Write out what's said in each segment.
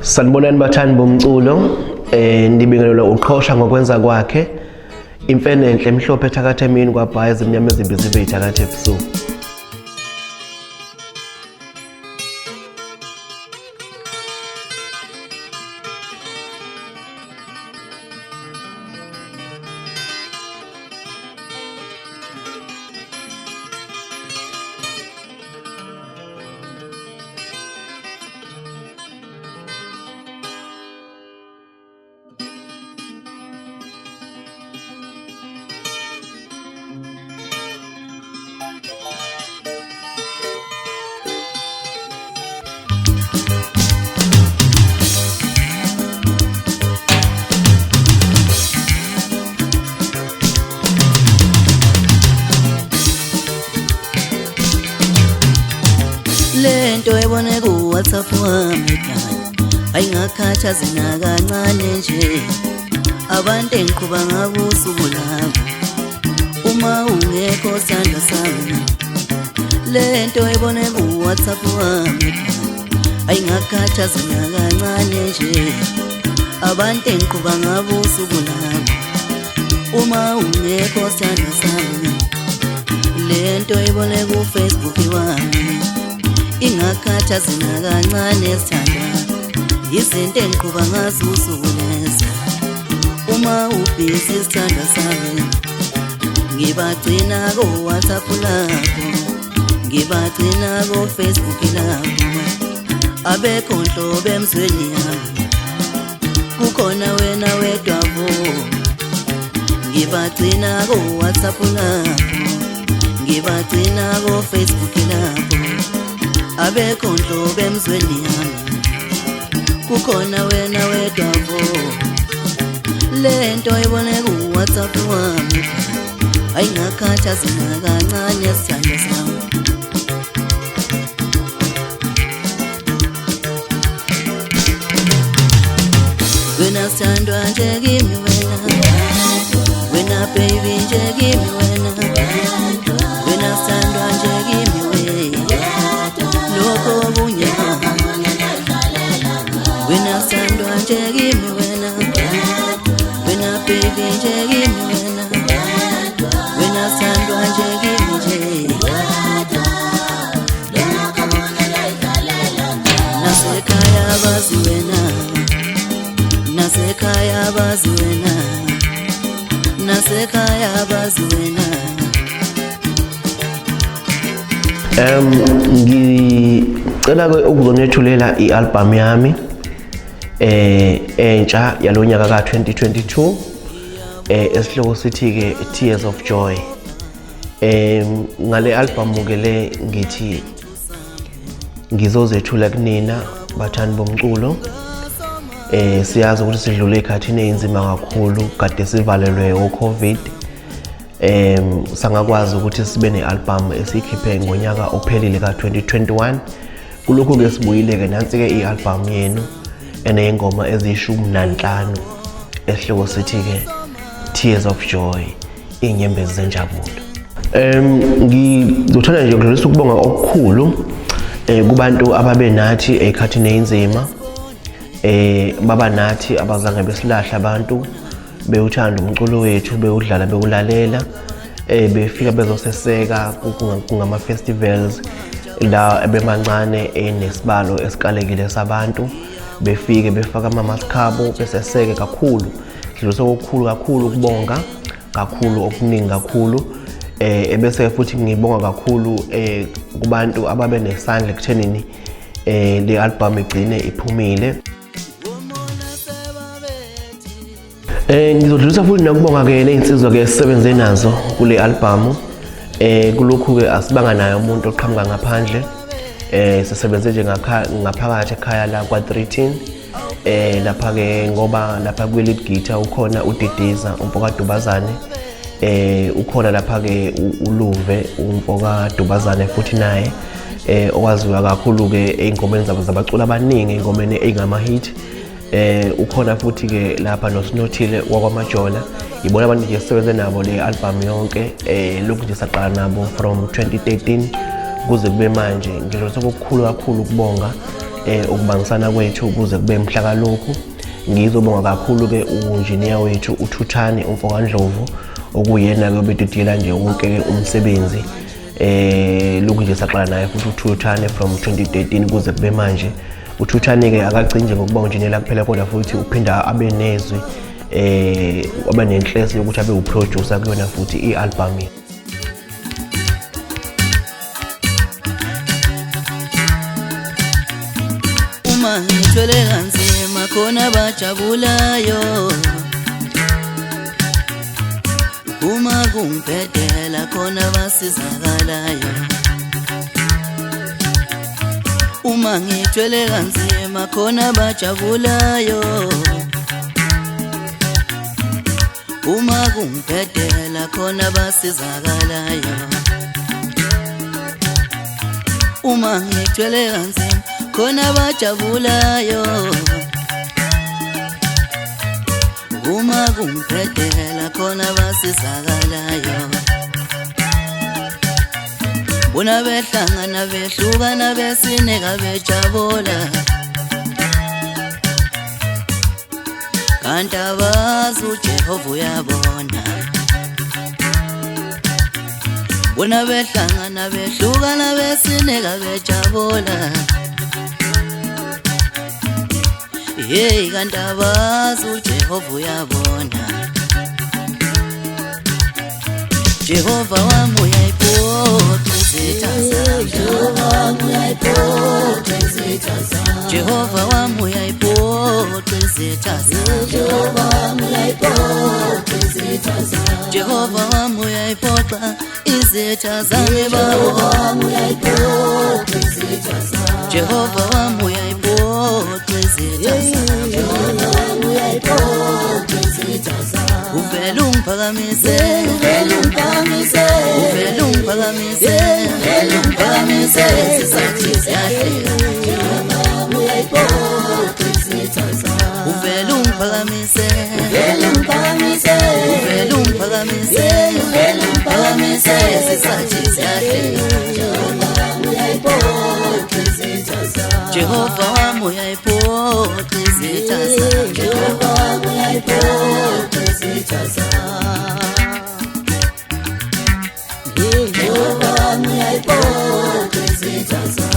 Sanibonani bathandi bomculo, ndibingelela uqhosha ngokwenza kwakhe. Imfene enhle emhlophe ethakathe emini kwabhayi ezimnyama ezimbi zibe ithakathe ebusuku. Lento ebone ku WhatsApp wami ekhaya ayingakhathazi nakancane nje abantu engiqhuba ngabo usuku labo uma ungekho sandla sami. Lento ebone ku WhatsApp wami ekhaya ayingakhathazi nakancane nje abantu engiqhuba ngabo usuku labo uma ungekho sandla sami. Lento ebone ku Facebook wami ingakhathazi nakancane sithanda izinto engiqhuba ngazo usuku leza. Uma ubhizi sithanda sami ngibagcina ko WhatsApp lakho, ngibagcina ko Facebook lakho, abekho nhlobo emzweni yami kukhona wena wedwa vo. Ngibagcina ko WhatsApp lakho, ngibagcina ko Facebook lakho, abekho nhlobo emzweni yami kukhona wena wedwa vo. Lento ebone ku WhatsApp wami ayingakhathazi nakancane sithanda sami. Wena sithandwa nje kimi wena, wena baby nje kimi wena, wena sithandwa nje kimi wena, lokho kunye wena sithandwa nje kimi wena, wena baby nje kimi wena, wena sithandwa nje kimi nje. Nasekhaya bazi wena, nasekhaya bazi wena, nasekhaya bazi wena. Ngicela ukuzonethulela i-album yami entsha yalonyaka ka-2022 esihloko sithi ke Tears of Joy. Ngale album ke le ngithi ngizozethula kunina bathandi bomculo. Siyazi ukuthi sidlule ekhathini enzima kakhulu kade sivalelwe uCovid. Sangakwazi ukuthi sibe ne-album esikhiphe ngonyaka ophelile ka-2021. Kulokho ke sibuyile ke nansi ke i-album yenu eneyingoma eziyishumi-5 esihloko sithi ke Tears of Joy, inyembezi zenjabulo. Ngizothanda nje ukudlulisa ukubonga okukhulu kubantu ababe nathi ekhathini enzima, baba nathi abazange besilahla abantu bewuthanda umculo wethu, bewudlala bewulalela, befika bezoseseka kungama festivals la ebemancane enesibalo esikalekile sabantu, befike befaka amamaskabo beseseke kakhulu. Sidlulisa okukhulu kakhulu ukubonga kakhulu okuningi kakhulu. Ebese futhi ngibonga kakhulu kubantu ababe nesandla ekuthenini le album igcine iphumile. Ngizodlulisa futhi nakubonga ke lezinsizwa ke sisebenze nazo kule album. Kulokhu ke asibanga nayo umuntu oqhamuka ngaphandle. Sisebenze nje ngaphakathi ekhaya la kwa-13. Lapha ke ngoba lapha kwi-lead guitar ukhona uDidiza umfoka Dubazane, ukhona lapha ke uLuve umfoka Dubazane futhi naye owaziwa kakhulu ke eingomeni zabo zabacula abaningi, eingomeni engama hit. Ukhona futhi ke lapha noSinothile wakwamajola. Ibona abantu nje sisebenze nabo le album yonke. Lokhu nje saqala nabo from 2013 kuze kube manje. Ngidlulisa okukhulu kakhulu ukubonga ukubangisana kwethu ukuze kube mhla kalokhu. Ngizobonga kakhulu ke uengineer wethu uThuthani uMfokandlovu okuyena ke obedidila nje wonke umsebenzi lokhu nje saqala naye futhi uThuthani from 2013 kuze kube manje. uThuthani ke akagcini ngokuba unjinela kuphela kodwa futhi uphinda abe nezwi abe nenhleso yokuthi abe uproducer kuyona futhi ialbum. Uma ngithwele kanzima khona bajabulayo, uma kungibhedela khona basizakalayo. Uma ngithwele kanzima khona bajabulayo, uma kungibhedela khona basizakalayo. Uma ngithwele kanzima khona bajabulayo, uma kungibhedela khona basizakalayo. Bona behlangana behlukana besineka bejabula, kanti abazi uJehova uyabona. Bona behlangana behlukana besineka bejabula, hey kanti abazi uJehova uyabona. Jehova wami uyayiphoqa izitha zami, Jehova wami uyayiphoqa izitha zami, Jehova wami uyayiphoqa izitha zami, Jehova wami uyayiphoqa izitha zami, Jehova wami uyayiphoqa izitha zami, Jehova wami uyayiphoqa izitha zami, Jehova wami uyayiphoqa izitha zami, Jehova wami uyayiphoqa izitha zami. Uvela ungiphakamise, uvela ungiphakamise, uvela ungiphakamise, uvela ungiphakamise, sisathi siyahleka. Jehova wami uyayiphoqa izitha zami. Uvela ungiphakamise, uvela ungiphakamise, uvela ungiphakamise, uvela ungiphakamise, sisathi siyahleka. Jehova wami uyayiphoqa izitha zami. Jehova wami uyayiphoqa izitha zami. Jehova wami uyayiphoqa izitha zami. Jehova wami uyayiphoqa izitha zami.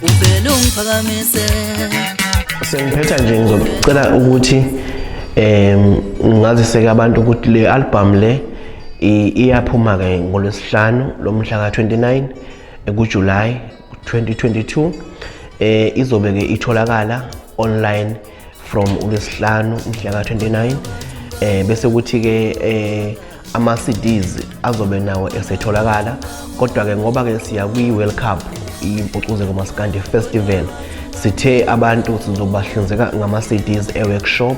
Uvela ungiphakamise. Sengiphetha nje ngizocela ukuthi ngaziseke abantu ukuthi le album le iyaphuma ke ngoLwesihlanu lomhla ka29 kuJuly 2022. Izobe ke itholakala online from uLwesihlanu mhla ka29. Bese kuthi ke ama CDs azobe nawo esetholakala, kodwa ke ngoba ke siya kwi World Cup impucuzeko maskandi festival, sithe abantu sizobahlinzeka ngama CDs workshop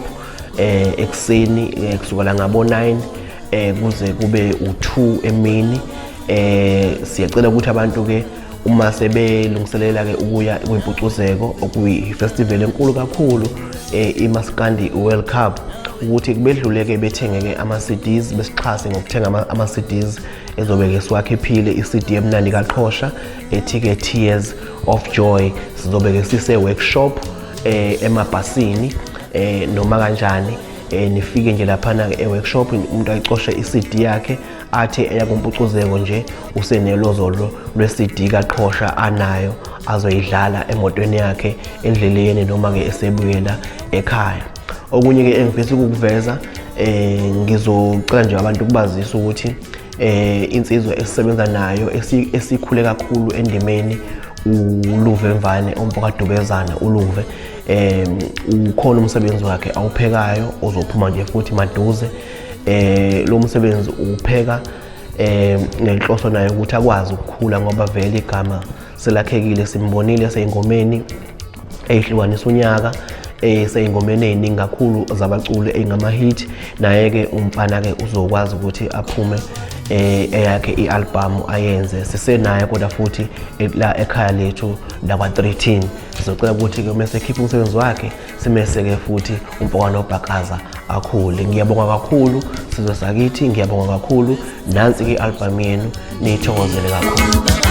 ekseni kusukela ngabo 9 kuze kube u2 emini. Siyacela ukuthi abantu ke uma sebelungiselela ke ukuya kwimpucuzeko okuyi festival enkulu kakhulu imaskandi World Cup, ukuthi kubedluleke bethengeke ama CDs besixhase ngokuthenga ama CDs ezobe ke siwakhiphile iCD emnandi kaQhosha ethi ke Tears of Joy. Sizobe ke sise workshop emabhasini noma kanjani nifike nje laphana workshop umuntu ayicoshe iCD yakhe athi eyakumpucuzeko nje usenelozolo lweCD kaQhosha anayo azoyidlala emotweni yakhe endleleni noma ke esebuyela ekhaya. Okunye ke engifisa ukuveza ngizocela nje abantu ukubazisa ukuthi insizwa esisebenza nayo esikhule kakhulu endimeni uLuve Mvane ompokadubezana uLuve ukhona umsebenzi wakhe awuphekayo ozophuma nje futhi maduze. Lo msebenzi upheka ngenhloso nayo ukuthi akwazi ukukhula ngoba vele igama selakhekile, simbonile seyingomeni eyihlukanisa unyaka seyingomeni eziningi kakhulu zabaculi engama hit, naye ke umfana ke uzokwazi ukuthi aphume eyakhe i-album ayenze sisenaye kodwa futhi la ekhaya lethu la kwa 13. Sizocela ukuthi ke mase ekhipha umsebenzi wakhe simeseke futhi umpokano obhakaza akhule. Ngiyabonga kakhulu sizwe sakithi, ngiyabonga kakhulu. Nansi ke i-album yenu, niyithokozele kakhulu.